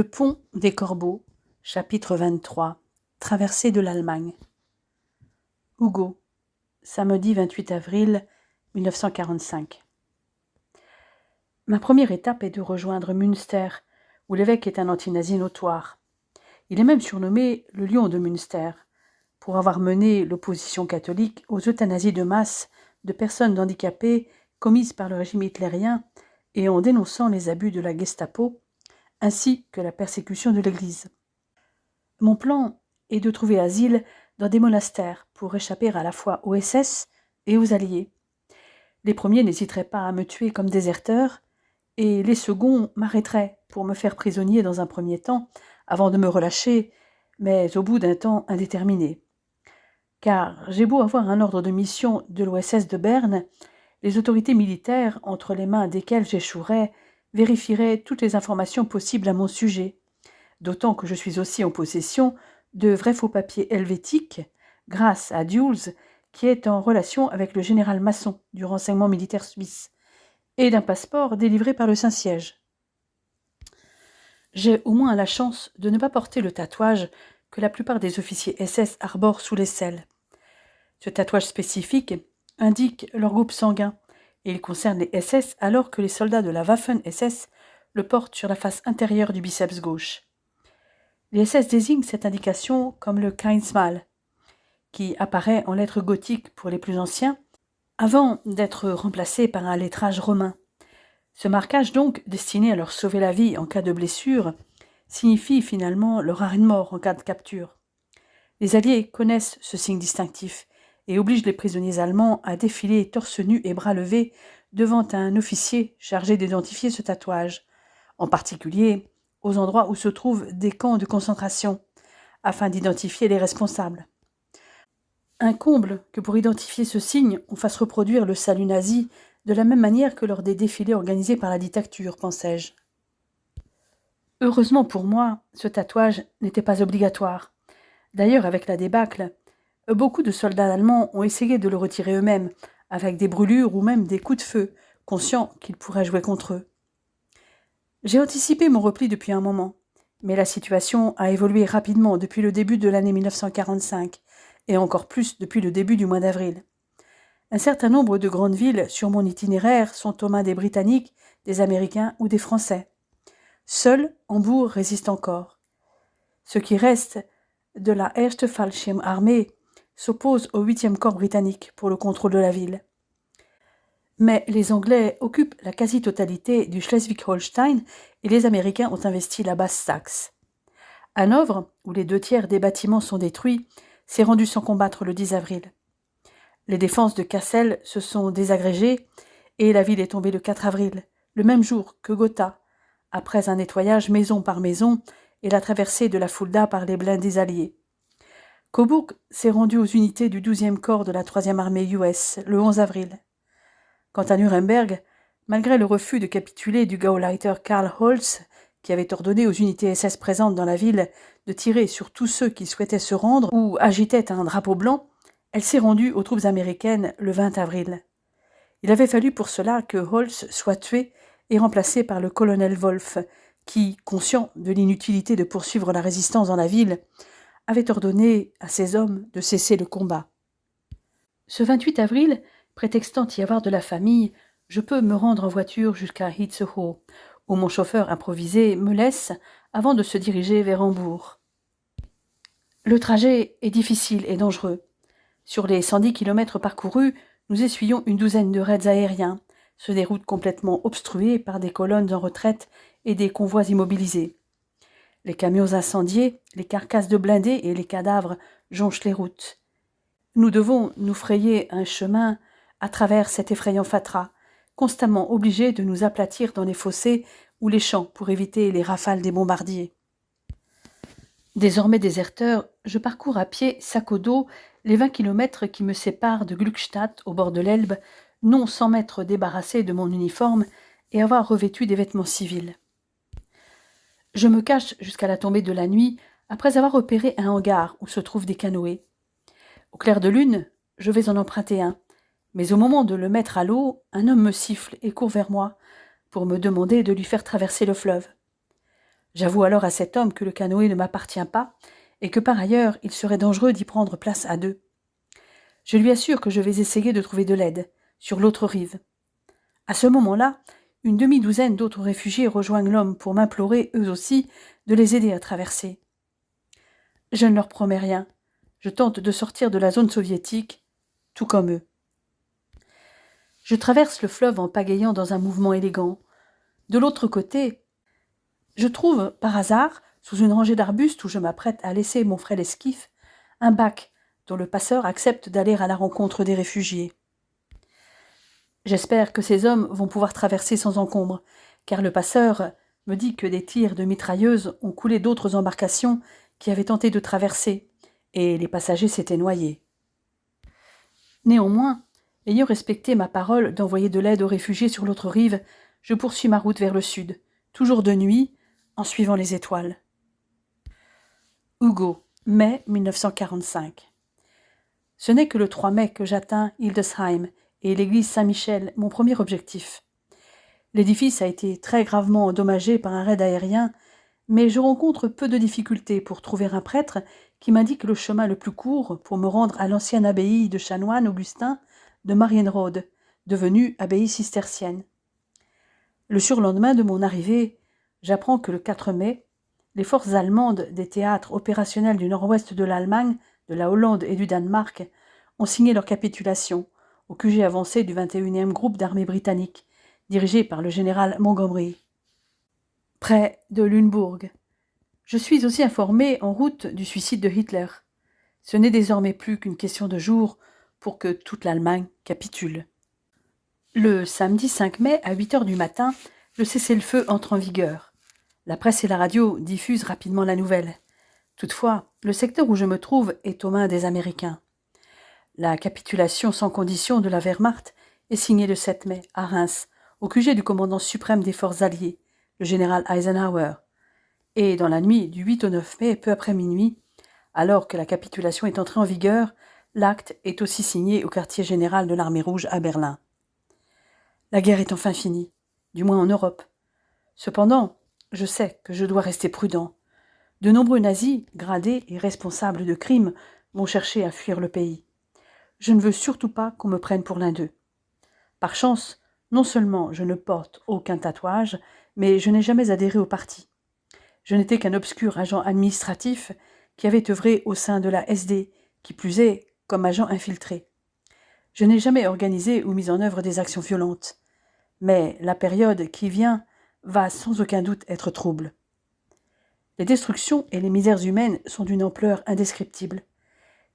Le pont des Corbeaux, chapitre 23. Traversée de l'Allemagne. Hugo, samedi 28 avril 1945. Ma première étape est de rejoindre Münster, où l'évêque est un anti-nazi notoire. Il est même surnommé le lion de Münster, pour avoir mené l'opposition catholique aux euthanasies de masse de personnes handicapées commises par le régime hitlérien et en dénonçant les abus de la Gestapo, ainsi que la persécution de l'Église. Mon plan est de trouver asile dans des monastères pour échapper à la fois aux SS et aux Alliés. Les premiers n'hésiteraient pas à me tuer comme déserteur, et les seconds m'arrêteraient pour me faire prisonnier dans un premier temps, avant de me relâcher, mais au bout d'un temps indéterminé. Car j'ai beau avoir un ordre de mission de l'OSS de Berne, les autorités militaires, entre les mains desquelles j'échouerais, vérifieraient toutes les informations possibles à mon sujet, d'autant que je suis aussi en possession de vrais faux papiers helvétiques, grâce à Dulles, qui est en relation avec le général Masson du renseignement militaire suisse, et d'un passeport délivré par le Saint-Siège. J'ai au moins la chance de ne pas porter le tatouage que la plupart des officiers SS arborent sous l'aisselle. Ce tatouage spécifique indique leur groupe sanguin, et il concerne les SS alors que les soldats de la Waffen-SS le portent sur la face intérieure du biceps gauche. Les SS désignent cette indication comme le Keinsmal, qui apparaît en lettres gothiques pour les plus anciens, avant d'être remplacé par un lettrage romain. Ce marquage donc, destiné à leur sauver la vie en cas de blessure, signifie finalement leur arrêt de mort en cas de capture. Les Alliés connaissent ce signe distinctif et obligent les prisonniers allemands à défiler torse nu et bras levés devant un officier chargé d'identifier ce tatouage, en particulier aux endroits où se trouvent des camps de concentration, afin d'identifier les responsables. Un comble que pour identifier ce signe, on fasse reproduire le salut nazi de la même manière que lors des défilés organisés par la dictature, pensais-je. Heureusement pour moi, ce tatouage n'était pas obligatoire. D'ailleurs, avec la débâcle, beaucoup de soldats allemands ont essayé de le retirer eux-mêmes, avec des brûlures ou même des coups de feu, conscients qu'ils pourraient jouer contre eux. J'ai anticipé mon repli depuis un moment, mais la situation a évolué rapidement depuis le début de l'année 1945, et encore plus depuis le début du mois d'avril. Un certain nombre de grandes villes sur mon itinéraire sont aux mains des Britanniques, des Américains ou des Français. Seul Hambourg résiste encore. Ce qui reste de la Erste Fallschirmarmee s'oppose au 8e corps britannique pour le contrôle de la ville. Mais les Anglais occupent la quasi-totalité du Schleswig-Holstein et les Américains ont investi la Basse-Saxe. Hanovre, où les 2/3 des bâtiments sont détruits, s'est rendu sans combattre le 10 avril. Les défenses de Cassel se sont désagrégées et la ville est tombée le 4 avril, le même jour que Gotha, après un nettoyage maison par maison et la traversée de la Fulda par les blindés alliés. Coburg s'est rendu aux unités du 12e corps de la 3e armée US le 11 avril. Quant à Nuremberg, malgré le refus de capituler du Gauleiter Karl Holz, qui avait ordonné aux unités SS présentes dans la ville de tirer sur tous ceux qui souhaitaient se rendre ou agitaient un drapeau blanc, elle s'est rendue aux troupes américaines le 20 avril. Il avait fallu pour cela que Holz soit tué et remplacé par le colonel Wolf, qui, conscient de l'inutilité de poursuivre la résistance dans la ville, avait ordonné à ses hommes de cesser le combat. Ce 28 avril, prétextant y avoir de la famille, je peux me rendre en voiture jusqu'à Itzehoe, où mon chauffeur improvisé me laisse avant de se diriger vers Hambourg. Le trajet est difficile et dangereux. Sur les 110 kilomètres parcourus, nous essuyons une douzaine de raids aériens, sur des routes complètement obstruées par des colonnes en retraite et des convois immobilisés. Les camions incendiés, les carcasses de blindés et les cadavres jonchent les routes. Nous devons nous frayer un chemin à travers cet effrayant fatras, constamment obligés de nous aplatir dans les fossés ou les champs pour éviter les rafales des bombardiers. Désormais déserteur, je parcours à pied, sac au dos, les 20 kilomètres qui me séparent de Glückstadt au bord de l'Elbe, non sans m'être débarrassé de mon uniforme et avoir revêtu des vêtements civils. Je me cache jusqu'à la tombée de la nuit après avoir repéré un hangar où se trouvent des canoës. Au clair de lune, je vais en emprunter un, mais au moment de le mettre à l'eau, un homme me siffle et court vers moi pour me demander de lui faire traverser le fleuve. J'avoue alors à cet homme que le canoë ne m'appartient pas et que par ailleurs il serait dangereux d'y prendre place à deux. Je lui assure que je vais essayer de trouver de l'aide, sur l'autre rive. À ce moment-là, une demi-douzaine d'autres réfugiés rejoignent l'homme pour m'implorer, eux aussi, de les aider à traverser. Je ne leur promets rien. Je tente de sortir de la zone soviétique, tout comme eux. Je traverse le fleuve en pagayant dans un mouvement élégant. De l'autre côté, je trouve, par hasard, sous une rangée d'arbustes où je m'apprête à laisser mon frêle esquif, un bac dont le passeur accepte d'aller à la rencontre des réfugiés. J'espère que ces hommes vont pouvoir traverser sans encombre, car le passeur me dit que des tirs de mitrailleuses ont coulé d'autres embarcations qui avaient tenté de traverser, et les passagers s'étaient noyés. Néanmoins, ayant respecté ma parole d'envoyer de l'aide aux réfugiés sur l'autre rive, je poursuis ma route vers le sud, toujours de nuit, en suivant les étoiles. Hugo, mai 1945. Ce n'est que le 3 mai que j'atteins Hildesheim et l'église Saint-Michel, mon premier objectif. L'édifice a été très gravement endommagé par un raid aérien, mais je rencontre peu de difficultés pour trouver un prêtre qui m'indique le chemin le plus court pour me rendre à l'ancienne abbaye de chanoines augustins de Marienrode, devenue abbaye cistercienne. Le surlendemain de mon arrivée, j'apprends que le 4 mai, les forces allemandes des théâtres opérationnels du nord-ouest de l'Allemagne, de la Hollande et du Danemark ont signé leur capitulation au QG avancé du 21e groupe d'armée britannique, dirigé par le général Montgomery. Près de Lunebourg. Je suis aussi informé en route du suicide de Hitler. Ce n'est désormais plus qu'une question de jours pour que toute l'Allemagne capitule. Le samedi 5 mai, à 8 heures du matin, le cessez-le-feu entre en vigueur. La presse et la radio diffusent rapidement la nouvelle. Toutefois, le secteur où je me trouve est aux mains des Américains. La capitulation sans condition de la Wehrmacht est signée le 7 mai, à Reims, au QG du commandant suprême des forces alliées, le général Eisenhower. Et dans la nuit du 8 au 9 mai, peu après minuit, alors que la capitulation est entrée en vigueur, l'acte est aussi signé au quartier général de l'Armée rouge à Berlin. La guerre est enfin finie, du moins en Europe. Cependant, je sais que je dois rester prudent. De nombreux nazis, gradés et responsables de crimes, vont chercher à fuir le pays. Je ne veux surtout pas qu'on me prenne pour l'un d'eux. Par chance, non seulement je ne porte aucun tatouage, mais je n'ai jamais adhéré au parti. Je n'étais qu'un obscur agent administratif qui avait œuvré au sein de la SD, qui plus est, comme agent infiltré. Je n'ai jamais organisé ou mis en œuvre des actions violentes. Mais la période qui vient va sans aucun doute être trouble. Les destructions et les misères humaines sont d'une ampleur indescriptible.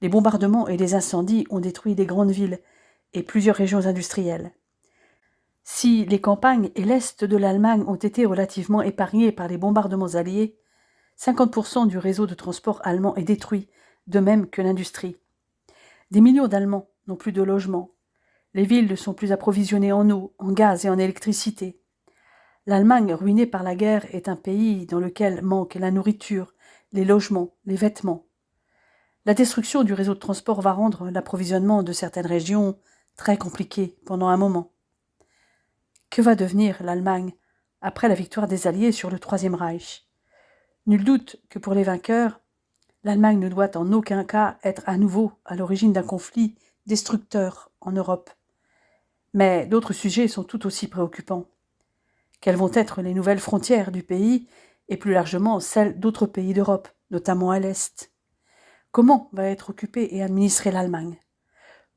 Les bombardements et les incendies ont détruit des grandes villes et plusieurs régions industrielles. Si les campagnes et l'est de l'Allemagne ont été relativement épargnés par les bombardements alliés, 50% du réseau de transport allemand est détruit, de même que l'industrie. Des millions d'Allemands n'ont plus de logement. Les villes ne sont plus approvisionnées en eau, en gaz et en électricité. L'Allemagne, ruinée par la guerre, est un pays dans lequel manquent la nourriture, les logements, les vêtements. La destruction du réseau de transport va rendre l'approvisionnement de certaines régions très compliqué pendant un moment. Que va devenir l'Allemagne après la victoire des Alliés sur le Troisième Reich ? Nul doute que pour les vainqueurs, l'Allemagne ne doit en aucun cas être à nouveau à l'origine d'un conflit destructeur en Europe. Mais d'autres sujets sont tout aussi préoccupants. Quelles vont être les nouvelles frontières du pays et plus largement celles d'autres pays d'Europe, notamment à l'Est ? Comment va être occupée et administrée l'Allemagne ?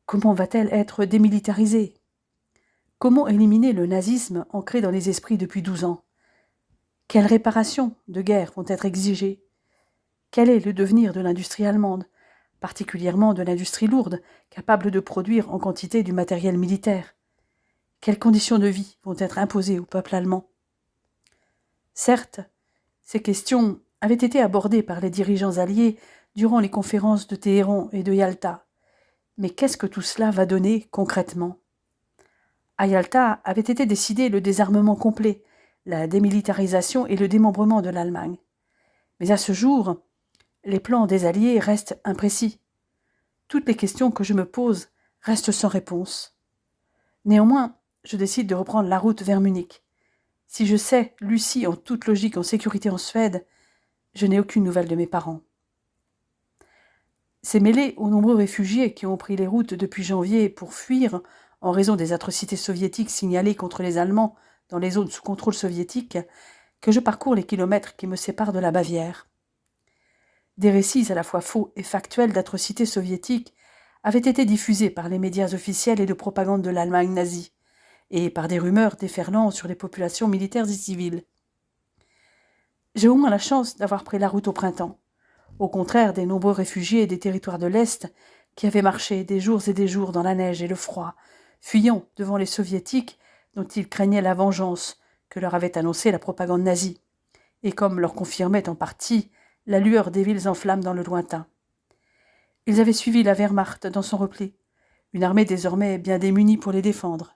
Comment va-t-elle être démilitarisée ? Comment éliminer le nazisme ancré dans les esprits depuis 12 ans ? Quelles réparations de guerre vont être exigées ? Quel est le devenir de l'industrie allemande, particulièrement de l'industrie lourde, capable de produire en quantité du matériel militaire ? Quelles conditions de vie vont être imposées au peuple allemand ? Certes, ces questions avaient été abordées par les dirigeants alliés durant les conférences de Téhéran et de Yalta. Mais qu'est-ce que tout cela va donner concrètement ? À Yalta avait été décidé le désarmement complet, la démilitarisation et le démembrement de l'Allemagne. Mais à ce jour, les plans des Alliés restent imprécis. Toutes les questions que je me pose restent sans réponse. Néanmoins, je décide de reprendre la route vers Munich. Si je sais Lucie en toute logique en sécurité en Suède, je n'ai aucune nouvelle de mes parents. C'est mêlé aux nombreux réfugiés qui ont pris les routes depuis janvier pour fuir en raison des atrocités soviétiques signalées contre les Allemands dans les zones sous contrôle soviétique que je parcours les kilomètres qui me séparent de la Bavière. Des récits à la fois faux et factuels d'atrocités soviétiques avaient été diffusés par les médias officiels et de propagande de l'Allemagne nazie, et par des rumeurs déferlant sur les populations militaires et civiles. J'ai au moins la chance d'avoir pris la route au printemps, au contraire des nombreux réfugiés des territoires de l'Est qui avaient marché des jours et des jours dans la neige et le froid, fuyant devant les soviétiques dont ils craignaient la vengeance que leur avait annoncée la propagande nazie, et comme leur confirmait en partie la lueur des villes en flammes dans le lointain. Ils avaient suivi la Wehrmacht dans son repli, une armée désormais bien démunie pour les défendre.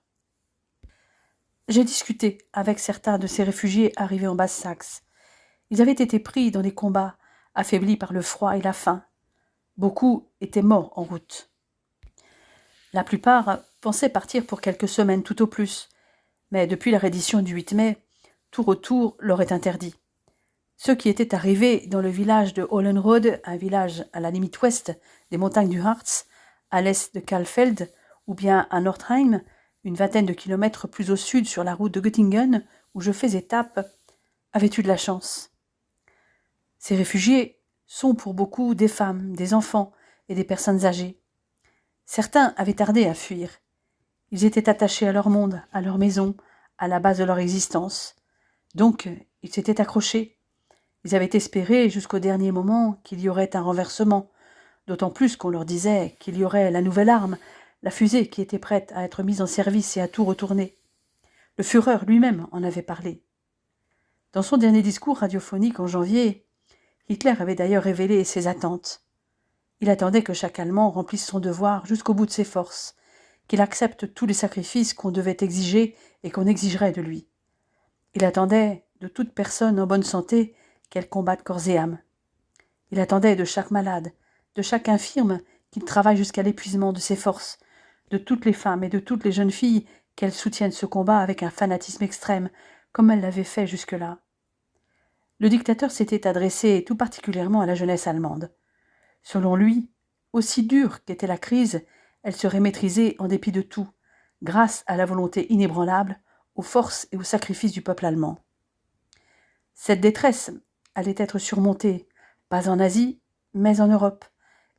J'ai discuté avec certains de ces réfugiés arrivés en Basse-Saxe. Ils avaient été pris dans les combats, affaiblis par le froid et la faim. Beaucoup étaient morts en route. La plupart pensaient partir pour quelques semaines tout au plus, mais depuis la reddition du 8 mai, tout retour leur est interdit. Ceux qui étaient arrivés dans le village de Hollenrode, un village à la limite ouest des montagnes du Harz, à l'est de Kalfeld, ou bien à Nordheim, une vingtaine de kilomètres plus au sud sur la route de Göttingen, où je fais étape, avaient eu de la chance. Ces réfugiés sont pour beaucoup des femmes, des enfants et des personnes âgées. Certains avaient tardé à fuir. Ils étaient attachés à leur monde, à leur maison, à la base de leur existence. Donc, ils s'étaient accrochés. Ils avaient espéré jusqu'au dernier moment qu'il y aurait un renversement, d'autant plus qu'on leur disait qu'il y aurait la nouvelle arme, la fusée qui était prête à être mise en service et à tout retourner. Le Führer lui-même en avait parlé. Dans son dernier discours radiophonique en janvier, Hitler avait d'ailleurs révélé ses attentes. Il attendait que chaque Allemand remplisse son devoir jusqu'au bout de ses forces, qu'il accepte tous les sacrifices qu'on devait exiger et qu'on exigerait de lui. Il attendait de toute personne en bonne santé qu'elle combatte corps et âme. Il attendait de chaque malade, de chaque infirme qu'il travaille jusqu'à l'épuisement de ses forces, de toutes les femmes et de toutes les jeunes filles qu'elles soutiennent ce combat avec un fanatisme extrême, comme elles l'avaient fait jusque-là. Le dictateur s'était adressé tout particulièrement à la jeunesse allemande. Selon lui, aussi dure qu'était la crise, elle serait maîtrisée en dépit de tout, grâce à la volonté inébranlable, aux forces et aux sacrifices du peuple allemand. Cette détresse allait être surmontée, pas en Asie, mais en Europe,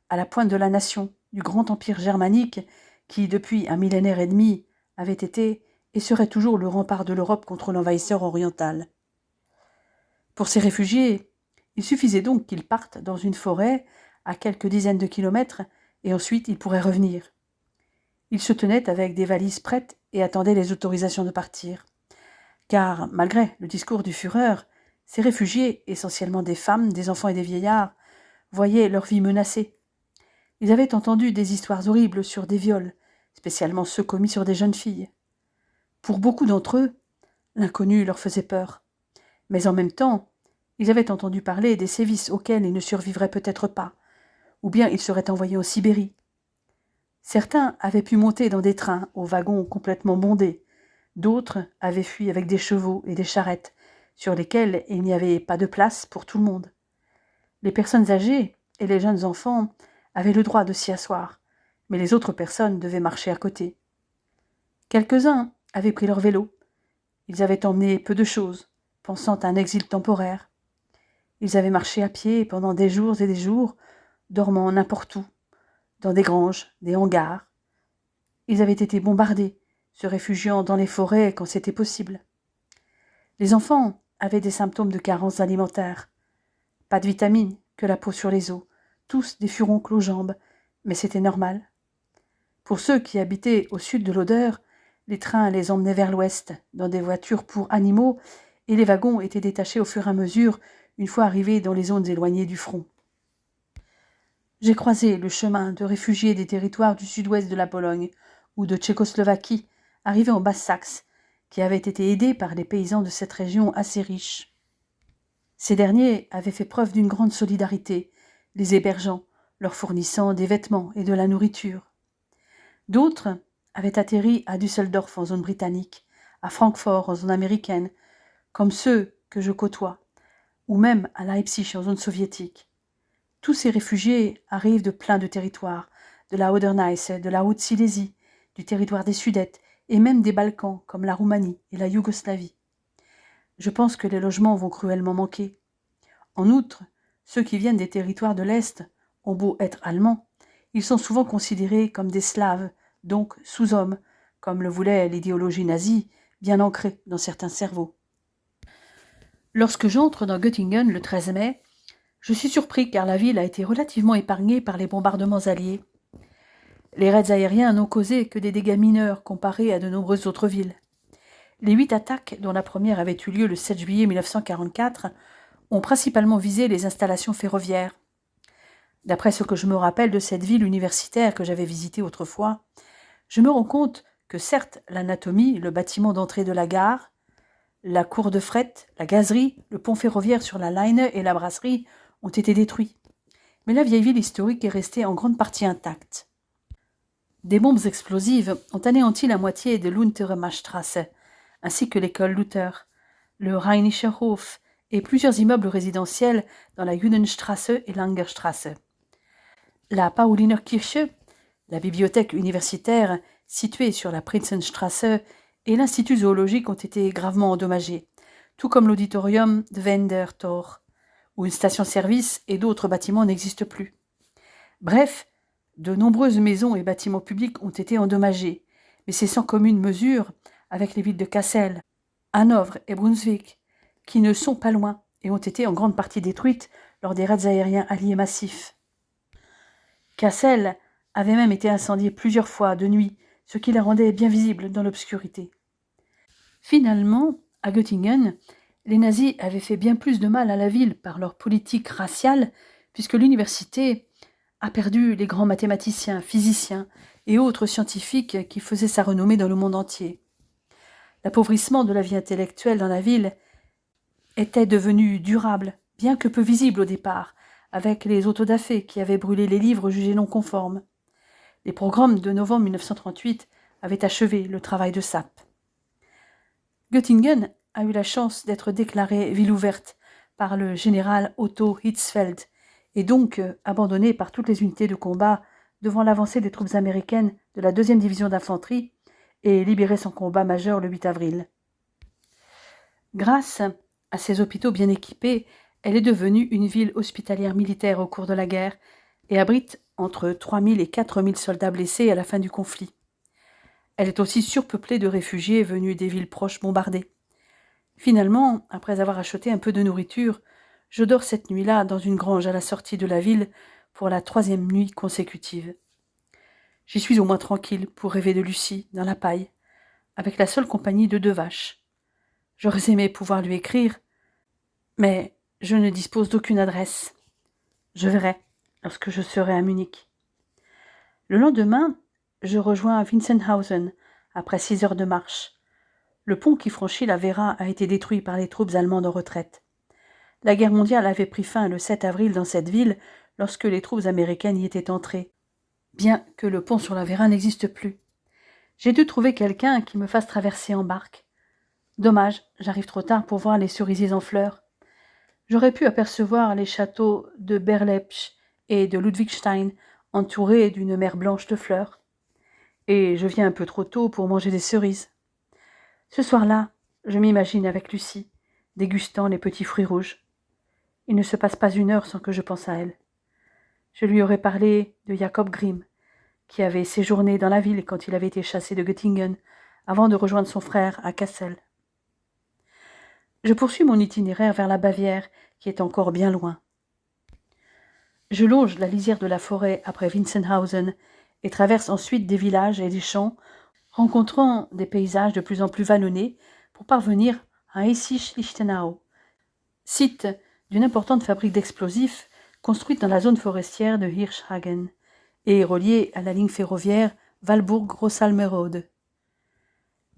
à la pointe de la nation, du grand empire germanique qui, depuis un millénaire et demi, avait été et serait toujours le rempart de l'Europe contre l'envahisseur oriental. Pour ces réfugiés, il suffisait donc qu'ils partent dans une forêt à quelques dizaines de kilomètres et ensuite ils pourraient revenir. Ils se tenaient avec des valises prêtes et attendaient les autorisations de partir. Car, malgré le discours du Führer, ces réfugiés, essentiellement des femmes, des enfants et des vieillards, voyaient leur vie menacée. Ils avaient entendu des histoires horribles sur des viols, spécialement ceux commis sur des jeunes filles. Pour beaucoup d'entre eux, l'inconnu leur faisait peur. Mais en même temps, ils avaient entendu parler des sévices auxquels ils ne survivraient peut-être pas, ou bien ils seraient envoyés en Sibérie. Certains avaient pu monter dans des trains aux wagons complètement bondés, d'autres avaient fui avec des chevaux et des charrettes, sur lesquelles il n'y avait pas de place pour tout le monde. Les personnes âgées et les jeunes enfants avaient le droit de s'y asseoir, mais les autres personnes devaient marcher à côté. Quelques-uns avaient pris leur vélo. Ils avaient emmené peu de choses, pensant à un exil temporaire. Ils avaient marché à pied pendant des jours et des jours, dormant n'importe où, dans des granges, des hangars. Ils avaient été bombardés, se réfugiant dans les forêts quand c'était possible. Les enfants avaient des symptômes de carence alimentaire. Pas de vitamines, que la peau sur les os, tous des furoncles aux jambes, mais c'était normal. Pour ceux qui habitaient au sud de l'Oder, les trains les emmenaient vers l'ouest, dans des voitures pour animaux, et les wagons étaient détachés au fur et à mesure, une fois arrivés dans les zones éloignées du front. J'ai croisé le chemin de réfugiés des territoires du sud-ouest de la Pologne ou de Tchécoslovaquie, arrivés en Basse-Saxe, qui avaient été aidés par les paysans de cette région assez riche. Ces derniers avaient fait preuve d'une grande solidarité, les hébergeant, leur fournissant des vêtements et de la nourriture. D'autres avaient atterri à Düsseldorf en zone britannique, à Francfort en zone américaine, comme ceux que je côtoie, ou même à Leipzig en zone soviétique. Tous ces réfugiés arrivent de plein de territoires, de la Oder-Neisse, de la Haute-Silésie, du territoire des Sudètes et même des Balkans comme la Roumanie et la Yougoslavie. Je pense que les logements vont cruellement manquer. En outre, ceux qui viennent des territoires de l'Est ont beau être allemands, ils sont souvent considérés comme des Slaves, donc sous-hommes, comme le voulait l'idéologie nazie, bien ancrée dans certains cerveaux. Lorsque j'entre dans Göttingen le 13 mai, je suis surpris car la ville a été relativement épargnée par les bombardements alliés. Les raids aériens n'ont causé que des dégâts mineurs comparés à de nombreuses autres villes. Les 8 attaques, dont la première avait eu lieu le 7 juillet 1944, ont principalement visé les installations ferroviaires. D'après ce que je me rappelle de cette ville universitaire que j'avais visitée autrefois, je me rends compte que certes l'anatomie, le bâtiment d'entrée de la gare, la cour de fret, la gazerie, le pont ferroviaire sur la Leine et la brasserie ont été détruits. Mais la vieille ville historique est restée en grande partie intacte. Des bombes explosives ont anéanti la moitié de l'Untere-Maastrasse, ainsi que l'école Luther, le Rheinischer Hof et plusieurs immeubles résidentiels dans la Judenstrasse et Langerstrasse. La Paulinerkirche, la bibliothèque universitaire située sur la Prinzenstrasse et l'Institut zoologique ont été gravement endommagés, tout comme l'auditorium de Wendertor, où une station-service et d'autres bâtiments n'existent plus. Bref, de nombreuses maisons et bâtiments publics ont été endommagés, mais c'est sans commune mesure avec les villes de Kassel, Hanovre et Brunswick, qui ne sont pas loin et ont été en grande partie détruites lors des raids aériens alliés massifs. Kassel avait même été incendié plusieurs fois de nuit, ce qui la rendait bien visible dans l'obscurité. Finalement, à Göttingen, les nazis avaient fait bien plus de mal à la ville par leur politique raciale, puisque l'université a perdu les grands mathématiciens, physiciens et autres scientifiques qui faisaient sa renommée dans le monde entier. L'appauvrissement de la vie intellectuelle dans la ville était devenu durable, bien que peu visible au départ, avec les autodafés qui avaient brûlé les livres jugés non conformes. Les pogroms de novembre 1938 avaient achevé le travail de sape. Göttingen a eu la chance d'être déclarée ville ouverte par le général Otto Hitzfeld et donc abandonnée par toutes les unités de combat devant l'avancée des troupes américaines de la 2e division d'infanterie et libérée sans combat majeur le 8 avril. Grâce à ses hôpitaux bien équipés, elle est devenue une ville hospitalière militaire au cours de la guerre et abrite entre 3 000 et 4 000 soldats blessés à la fin du conflit. Elle est aussi surpeuplée de réfugiés venus des villes proches bombardées. Finalement, après avoir acheté un peu de nourriture, je dors cette nuit-là dans une grange à la sortie de la ville pour la 3e nuit consécutive. J'y suis au moins tranquille pour rêver de Lucie, dans la paille, avec la seule compagnie de 2 vaches. J'aurais aimé pouvoir lui écrire, mais je ne dispose d'aucune adresse. Je verrai lorsque je serai à Munich. Le lendemain, je rejoins Wintzenhausen après 6 heures de marche. Le pont qui franchit la Werra a été détruit par les troupes allemandes en retraite. La guerre mondiale avait pris fin le 7 avril dans cette ville lorsque les troupes américaines y étaient entrées, bien que le pont sur la Werra n'existe plus. J'ai dû trouver quelqu'un qui me fasse traverser en barque. Dommage, j'arrive trop tard pour voir les cerisiers en fleurs. J'aurais pu apercevoir les châteaux de Berlepsch et de Ludwigstein entourés d'une mer blanche de fleurs. Et je viens un peu trop tôt pour manger des cerises. Ce soir-là, je m'imagine avec Lucie, dégustant les petits fruits rouges. Il ne se passe pas une heure sans que je pense à elle. Je lui aurais parlé de Jacob Grimm, qui avait séjourné dans la ville quand il avait été chassé de Göttingen, avant de rejoindre son frère à Kassel. Je poursuis mon itinéraire vers la Bavière, qui est encore bien loin. Je longe la lisière de la forêt après Wintzenhausen et traverse ensuite des villages et des champs, rencontrant des paysages de plus en plus vallonnés pour parvenir à Hessisch-Lichtenau, site d'une importante fabrique d'explosifs construite dans la zone forestière de Hirschhagen et reliée à la ligne ferroviaire Walburg-Grossalmerode.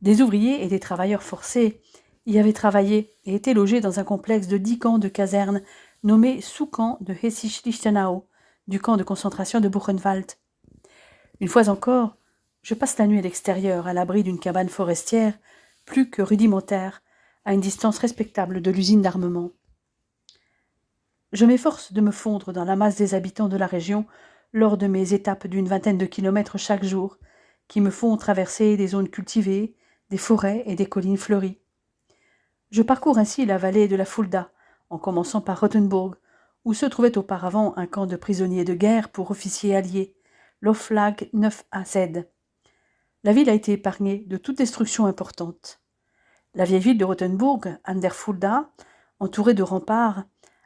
Des ouvriers et des travailleurs forcés y avaient travaillé et étaient logés dans un complexe de 10 camps de casernes nommé sous-camp de Hessisch-Lichtenau, du camp de concentration de Buchenwald. Une fois encore, je passe la nuit à l'extérieur, à l'abri d'une cabane forestière, plus que rudimentaire, à une distance respectable de l'usine d'armement. Je m'efforce de me fondre dans la masse des habitants de la région lors de mes étapes d'une vingtaine de kilomètres chaque jour, qui me font traverser des zones cultivées, des forêts et des collines fleuries. Je parcours ainsi la vallée de la Fulda, en commençant par Rothenburg, où se trouvait auparavant un camp de prisonniers de guerre pour officiers alliés, l'Oflag 9AZ. La ville a été épargnée de toute destruction importante. La vieille ville de Rothenburg, an der Fulda, entourée de remparts,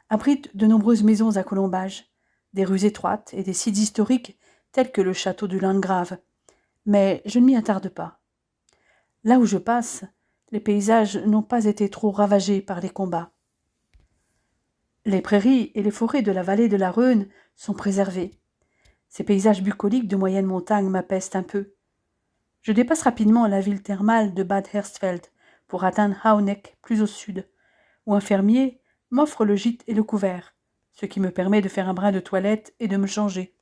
abrite de nombreuses maisons à colombages, des rues étroites et des sites historiques tels que le château du Landgrave. Mais je ne m'y attarde pas. Là où je passe, les paysages n'ont pas été trop ravagés par les combats. Les prairies et les forêts de la vallée de la Rhône sont préservées. Ces paysages bucoliques de moyenne montagne m'apaisent un peu. Je dépasse rapidement la ville thermale de Bad Hersfeld pour atteindre Hauneck, plus au sud, où un fermier m'offre le gîte et le couvert, ce qui me permet de faire un brin de toilette et de me changer.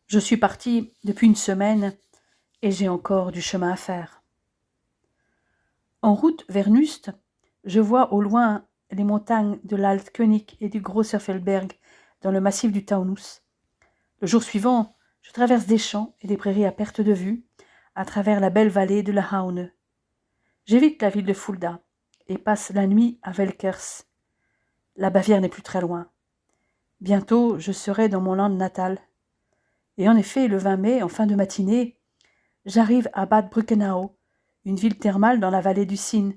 Je suis parti depuis une semaine et j'ai encore du chemin à faire. En route vers Nust, je vois au loin les montagnes de l'Altkönig et du Grosserfeldberg dans le massif du Taunus. Le jour suivant, je traverse des champs et des prairies à perte de vue à travers la belle vallée de la Haune. J'évite la ville de Fulda et passe la nuit à Velkers. La Bavière n'est plus très loin. Bientôt, je serai dans mon land natal. Et en effet, le 20 mai, en fin de matinée, j'arrive à Bad Brückenau, une ville thermale dans la vallée du Sinn,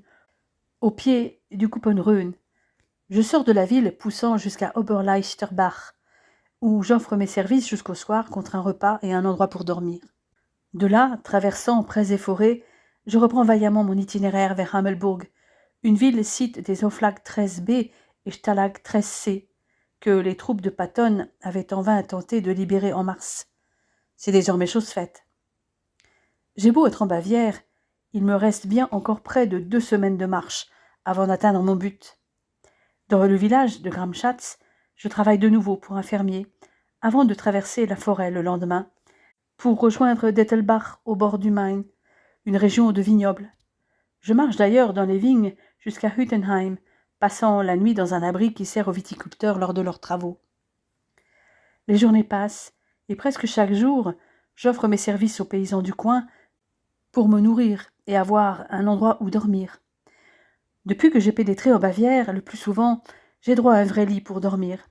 au pied du Kuppenrhön. Je sors de la ville poussant jusqu'à Oberleisterbach, où j'offre mes services jusqu'au soir contre un repas et un endroit pour dormir. De là, traversant prés et forêts, je reprends vaillamment mon itinéraire vers Hammelburg, une ville site des Oflag 13B et Stalag 13C, que les troupes de Patton avaient en vain tenté de libérer en mars. C'est désormais chose faite. J'ai beau être en Bavière, il me reste bien encore près de 2 semaines de marche avant d'atteindre mon but. Dans le village de Gramschatz, je travaille de nouveau pour un fermier, avant de traverser la forêt le lendemain, pour rejoindre Dettelbach au bord du Main, une région de vignobles. Je marche d'ailleurs dans les vignes jusqu'à Hüttenheim, passant la nuit dans un abri qui sert aux viticulteurs lors de leurs travaux. Les journées passent, et presque chaque jour, j'offre mes services aux paysans du coin pour me nourrir et avoir un endroit où dormir. Depuis que j'ai pénétré en Bavière, le plus souvent, j'ai droit à un vrai lit pour dormir.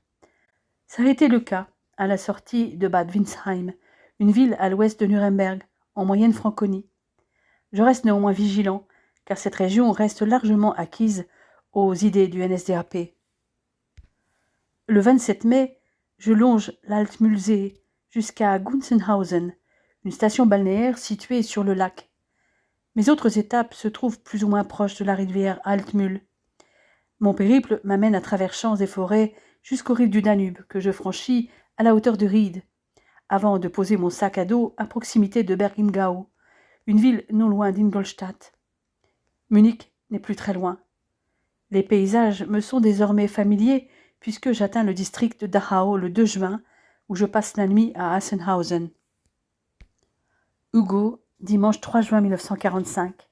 Ça a été le cas à la sortie de Bad Windsheim, une ville à l'ouest de Nuremberg, en moyenne Franconie. Je reste néanmoins vigilant, car cette région reste largement acquise aux idées du NSDAP. Le 27 mai, je longe l'Altmühlsee jusqu'à Gunzenhausen, une station balnéaire située sur le lac. Mes autres étapes se trouvent plus ou moins proches de la rivière Altmühl. Mon périple m'amène à travers champs et forêts jusqu'aux rives du Danube, que je franchis à la hauteur de Ried, avant de poser mon sac à dos à proximité de Berg-im-Gau, une ville non loin d'Ingolstadt. Munich n'est plus très loin. Les paysages me sont désormais familiers puisque j'atteins le district de Dachau le 2 juin, où je passe la nuit à Assenhausen. Hugo, dimanche 3 juin 1945.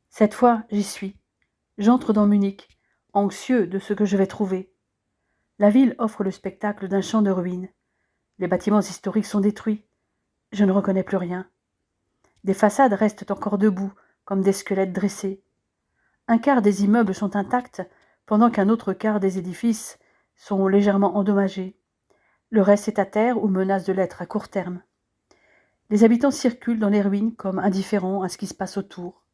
Cette fois, j'y suis. J'entre dans Munich, anxieux de ce que je vais trouver. La ville offre le spectacle d'un champ de ruines. Les bâtiments historiques sont détruits. Je ne reconnais plus rien. Des façades restent encore debout, comme des squelettes dressés. Un quart des immeubles sont intacts, pendant qu'un autre quart des édifices sont légèrement endommagés. Le reste est à terre ou menace de l'être à court terme. Les habitants circulent dans les ruines comme indifférents à ce qui se passe autour.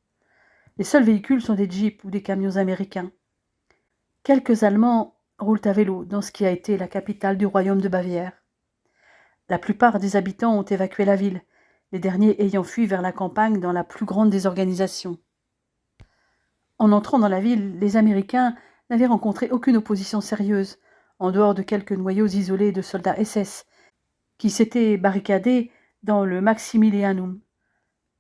Les seuls véhicules sont des jeeps ou des camions américains. Quelques Allemands roulent à vélo dans ce qui a été la capitale du royaume de Bavière. La plupart des habitants ont évacué la ville, les derniers ayant fui vers la campagne dans la plus grande désorganisation. En entrant dans la ville, les Américains n'avaient rencontré aucune opposition sérieuse, en dehors de quelques noyaux isolés de soldats SS, qui s'étaient barricadés dans le Maximilianum.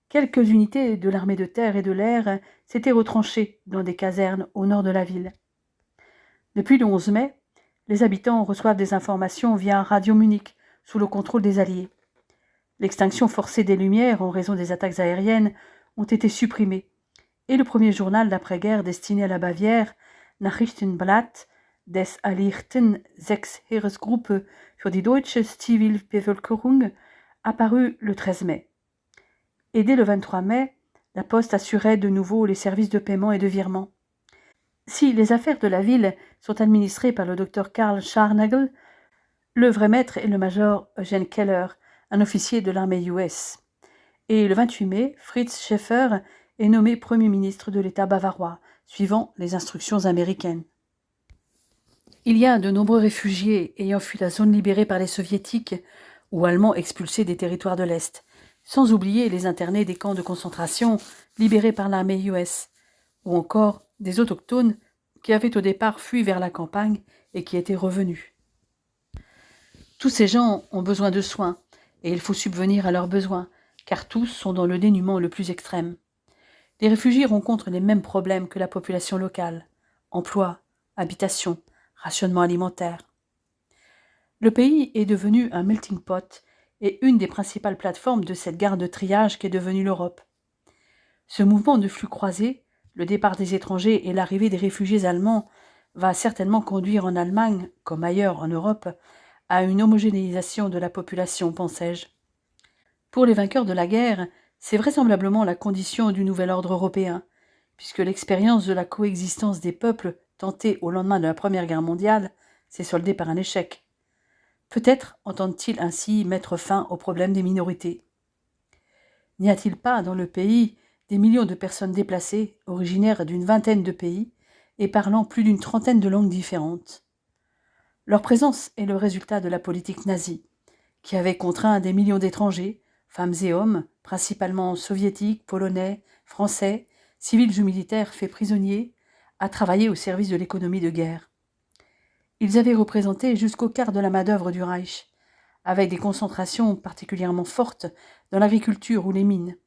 Quelques unités de l'armée de terre et de l'air s'étaient retranchées dans des casernes au nord de la ville. Depuis le 11 mai, les habitants reçoivent des informations via Radio Munich, sous le contrôle des Alliés. L'extinction forcée des lumières en raison des attaques aériennes ont été supprimées, et le premier journal d'après-guerre destiné à la Bavière, Nachrichtenblatt des Alliierten Sechs-Heeresgruppe für die deutsche Zivilbevölkerung, apparu le 13 mai. Et dès le 23 mai, la Poste assurait de nouveau les services de paiement et de virement. Si les affaires de la ville sont administrées par le docteur Karl Scharnagel, le vrai maître est le major Eugene Keller, un officier de l'armée US. Et le 28 mai, Fritz Schäfer est nommé Premier ministre de l'État bavarois, suivant les instructions américaines. Il y a de nombreux réfugiés ayant fui la zone libérée par les soviétiques ou allemands expulsés des territoires de l'Est, sans oublier les internés des camps de concentration libérés par l'armée US, ou encore des autochtones qui avaient au départ fui vers la campagne et qui étaient revenus. Tous ces gens ont besoin de soins, et il faut subvenir à leurs besoins, car tous sont dans le dénuement le plus extrême. Les réfugiés rencontrent les mêmes problèmes que la population locale: emploi, habitation, rationnement alimentaire. Le pays est devenu un melting pot et une des principales plateformes de cette gare de triage qu'est devenue l'Europe. Ce mouvement de flux croisés, le départ des étrangers et l'arrivée des réfugiés allemands, va certainement conduire en Allemagne, comme ailleurs en Europe, à une homogénéisation de la population, pensais-je. Pour les vainqueurs de la guerre, c'est vraisemblablement la condition du nouvel ordre européen, puisque l'expérience de la coexistence des peuples tentée au lendemain de la Première Guerre mondiale s'est soldée par un échec. Peut-être entendent-ils ainsi mettre fin au problème des minorités. N'y a-t-il pas dans le pays des millions de personnes déplacées, originaires d'une vingtaine de pays et parlant plus d'une trentaine de langues différentes? Leur présence est le résultat de la politique nazie, qui avait contraint des millions d'étrangers, femmes et hommes, principalement soviétiques, polonais, français, civils ou militaires faits prisonniers, à travailler au service de l'économie de guerre. Ils avaient représenté jusqu'au quart de la main-d'œuvre du Reich, avec des concentrations particulièrement fortes dans l'agriculture ou les mines.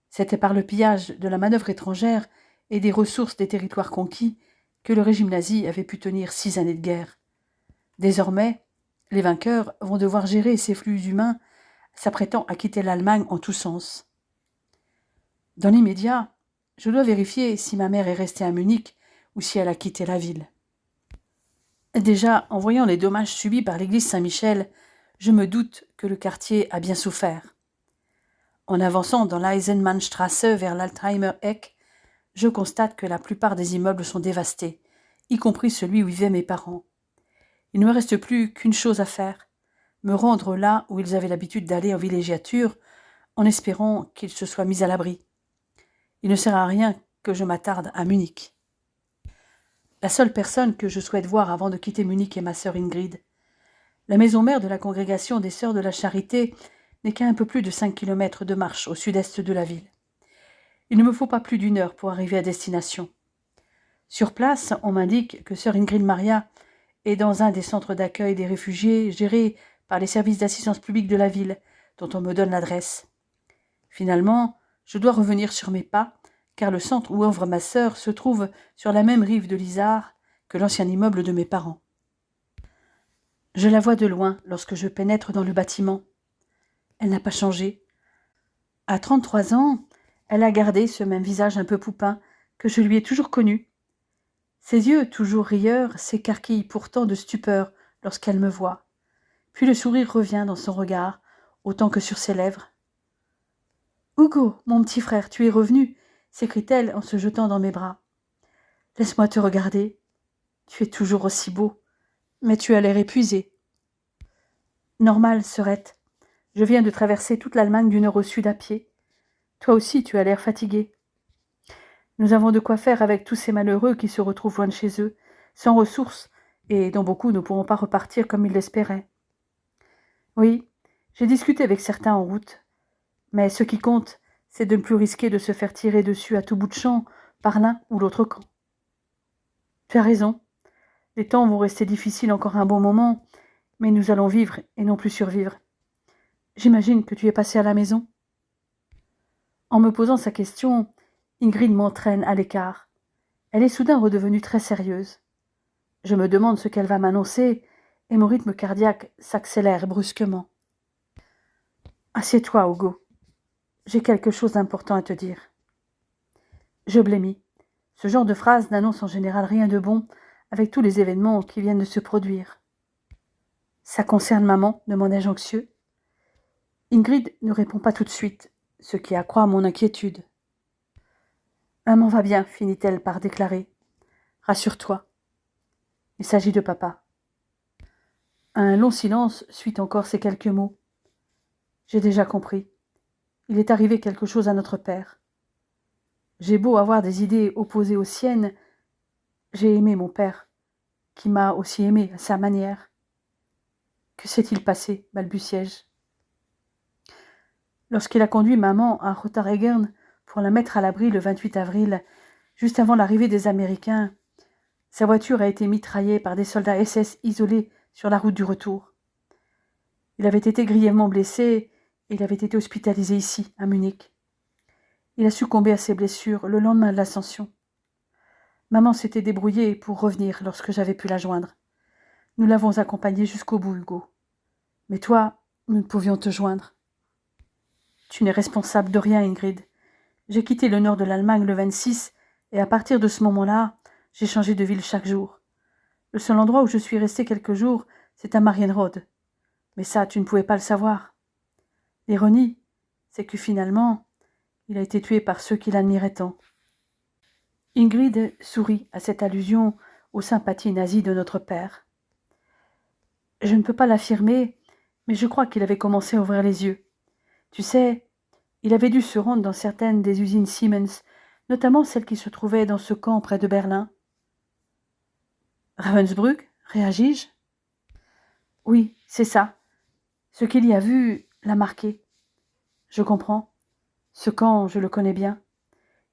C'était par le pillage de la main-d'œuvre étrangère et des ressources des territoires conquis que le régime nazi avait pu tenir 6 années de guerre. Désormais, les vainqueurs vont devoir gérer ces flux humains, s'apprêtant à quitter l'Allemagne en tous sens. Dans l'immédiat, je dois vérifier si ma mère est restée à Munich ou si elle a quitté la ville. Déjà, en voyant les dommages subis par l'église Saint-Michel, je me doute que le quartier a bien souffert. En avançant dans l'Eisenmannstrasse vers l'Altheimer-Eck, je constate que la plupart des immeubles sont dévastés, y compris celui où vivaient mes parents. Il ne me reste plus qu'une chose à faire, me rendre là où ils avaient l'habitude d'aller en villégiature, en espérant qu'ils se soient mis à l'abri. Il ne sert à rien que je m'attarde à Munich. La seule personne que je souhaite voir avant de quitter Munich est ma sœur Ingrid. La maison mère de la congrégation des Sœurs de la Charité n'est qu'à un peu plus de 5 kilomètres de marche au sud-est de la ville. Il ne me faut pas plus d'1 heure pour arriver à destination. Sur place, on m'indique que sœur Ingrid Maria est dans un des centres d'accueil des réfugiés gérés par les services d'assistance publique de la ville, dont on me donne l'adresse. Finalement, je dois revenir sur mes pas, car le centre où œuvre ma sœur se trouve sur la même rive de l'Isard que l'ancien immeuble de mes parents. Je la vois de loin lorsque je pénètre dans le bâtiment. Elle n'a pas changé. À 33 ans, elle a gardé ce même visage un peu poupin que je lui ai toujours connu. Ses yeux, toujours rieurs, s'écarquillent pourtant de stupeur lorsqu'elle me voit. Puis le sourire revient dans son regard, autant que sur ses lèvres. « Hugo, mon petit frère, tu es revenu !» s'écrie-t-elle en se jetant dans mes bras. « Laisse-moi te regarder. Tu es toujours aussi beau, mais tu as l'air épuisé. »« Normal, sœurette. Je viens de traverser toute l'Allemagne du nord au sud à pied. Toi aussi, tu as l'air fatigué. Nous avons de quoi faire avec tous ces malheureux qui se retrouvent loin de chez eux, sans ressources, et dont beaucoup ne pourront pas repartir comme ils l'espéraient. Oui, j'ai discuté avec certains en route, mais ce qui compte, c'est de ne plus risquer de se faire tirer dessus à tout bout de champ par l'un ou l'autre camp. Tu as raison, les temps vont rester difficiles encore un bon moment, mais nous allons vivre et non plus survivre. J'imagine que tu es passé à la maison. En me posant sa question, Ingrid m'entraîne à l'écart. Elle est soudain redevenue très sérieuse. Je me demande ce qu'elle va m'annoncer, et mon rythme cardiaque s'accélère brusquement. Assieds-toi, Hugo. J'ai quelque chose d'important à te dire. Je blêmis. Ce genre de phrase n'annonce en général rien de bon avec tous les événements qui viennent de se produire. Ça concerne maman, demandai-je anxieux. Ingrid ne répond pas tout de suite, ce qui accroît mon inquiétude. Maman va bien, finit-elle par déclarer. Rassure-toi. Il s'agit de papa. Un long silence suit encore ces quelques mots. J'ai déjà compris. Il est arrivé quelque chose à notre père. J'ai beau avoir des idées opposées aux siennes, j'ai aimé mon père, qui m'a aussi aimé à sa manière. Que s'est-il passé, balbutiai-je. Lorsqu'il a conduit maman à Rotterdam pour la mettre à l'abri le 28 avril, juste avant l'arrivée des Américains, sa voiture a été mitraillée par des soldats SS isolés sur la route du retour. Il avait été grièvement blessé et il avait été hospitalisé ici, à Munich. Il a succombé à ses blessures le lendemain de l'ascension. Maman s'était débrouillée pour revenir lorsque j'avais pu la joindre. Nous l'avons accompagnée jusqu'au bout, Hugo. Mais toi, nous ne pouvions te joindre. Tu n'es responsable de rien, Ingrid. J'ai quitté le nord de l'Allemagne le 26 et à partir de ce moment-là, j'ai changé de ville chaque jour. Le seul endroit où je suis restée quelques jours, c'est à Marienrode. Mais ça, tu ne pouvais pas le savoir. L'ironie, c'est que finalement, il a été tué par ceux qui l'admiraient tant. Ingrid sourit à cette allusion aux sympathies nazies de notre père. Je ne peux pas l'affirmer, mais je crois qu'il avait commencé à ouvrir les yeux. Tu sais, il avait dû se rendre dans certaines des usines Siemens, notamment celles qui se trouvaient dans ce camp près de Berlin. Ravensbrück, réagis-je. Oui, c'est ça. Ce qu'il y a vu l'a marqué. Je comprends. Ce camp, je le connais bien.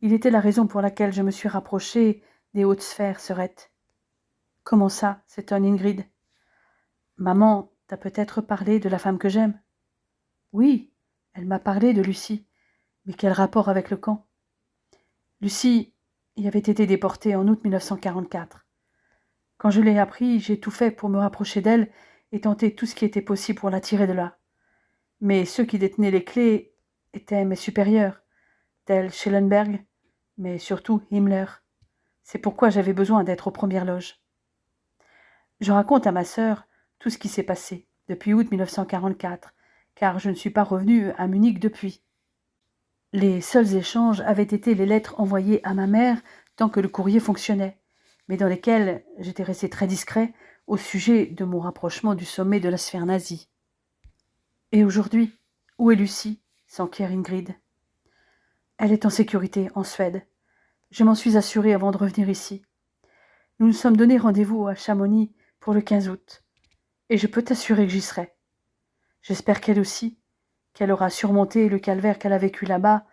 Il était la raison pour laquelle je me suis rapprochée des hautes sphères, Serette. Comment ça, s'étonne Ingrid. Maman t'a peut-être parlé de la femme que j'aime. Oui, elle m'a parlé de Lucie. Mais quel rapport avec le camp? Lucie y avait été déportée en août 1944. Quand je l'ai appris, j'ai tout fait pour me rapprocher d'elle et tenter tout ce qui était possible pour la tirer de là. Mais ceux qui détenaient les clés étaient mes supérieurs, tels Schellenberg, mais surtout Himmler. C'est pourquoi j'avais besoin d'être aux premières loges. Je raconte à ma sœur tout ce qui s'est passé depuis août 1944, car je ne suis pas revenue à Munich depuis. Les seuls échanges avaient été les lettres envoyées à ma mère tant que le courrier fonctionnait, mais dans lesquelles j'étais resté très discret au sujet de mon rapprochement du sommet de la sphère nazie. Et aujourd'hui, où est Lucie? S'enquiert Ingrid. Elle est en sécurité, en Suède. Je m'en suis assurée avant de revenir ici. Nous nous sommes donné rendez-vous à Chamonix pour le 15 août. Et je peux t'assurer que j'y serai. J'espère qu'elle aussi, qu'elle aura surmonté le calvaire qu'elle a vécu là-bas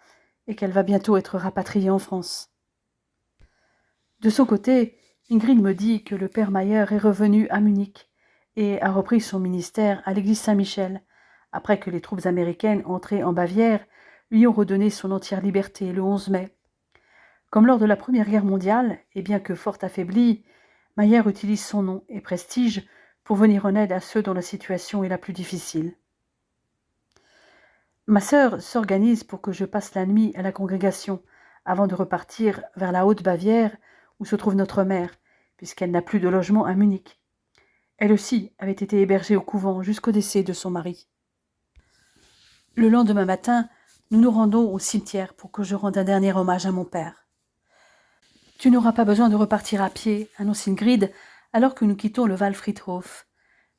et qu'elle va bientôt être rapatriée en France. De son côté, Ingrid me dit que le père Mayer est revenu à Munich et a repris son ministère à l'église Saint-Michel, après que les troupes américaines entrées en Bavière lui ont redonné son entière liberté le 11 mai. Comme lors de la Première Guerre mondiale, et bien que fort affaibli, Mayer utilise son nom et prestige pour venir en aide à ceux dont la situation est la plus difficile. Ma sœur s'organise pour que je passe la nuit à la congrégation avant de repartir vers la Haute-Bavière où se trouve notre mère, puisqu'elle n'a plus de logement à Munich. Elle aussi avait été hébergée au couvent jusqu'au décès de son mari. Le lendemain matin, nous nous rendons au cimetière pour que je rende un dernier hommage à mon père. « Tu n'auras pas besoin de repartir à pied, annonce Ingrid, alors que nous quittons le Waldfriedhof.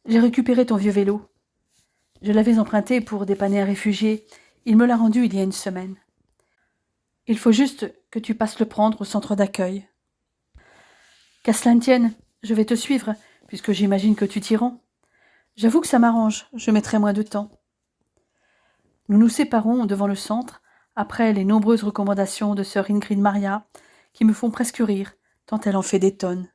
J'ai récupéré ton vieux vélo. Je l'avais emprunté pour dépanner un réfugié. Il me l'a rendu il y a une semaine. Il faut juste que tu passes le prendre au centre d'accueil. Qu'à cela ne tienne, je vais te suivre, puisque j'imagine que tu t'y rends. J'avoue que ça m'arrange, je mettrai moins de temps. Nous nous séparons devant le centre, après les nombreuses recommandations de sœur Ingrid Maria, qui me font presque rire, tant elle en fait des tonnes.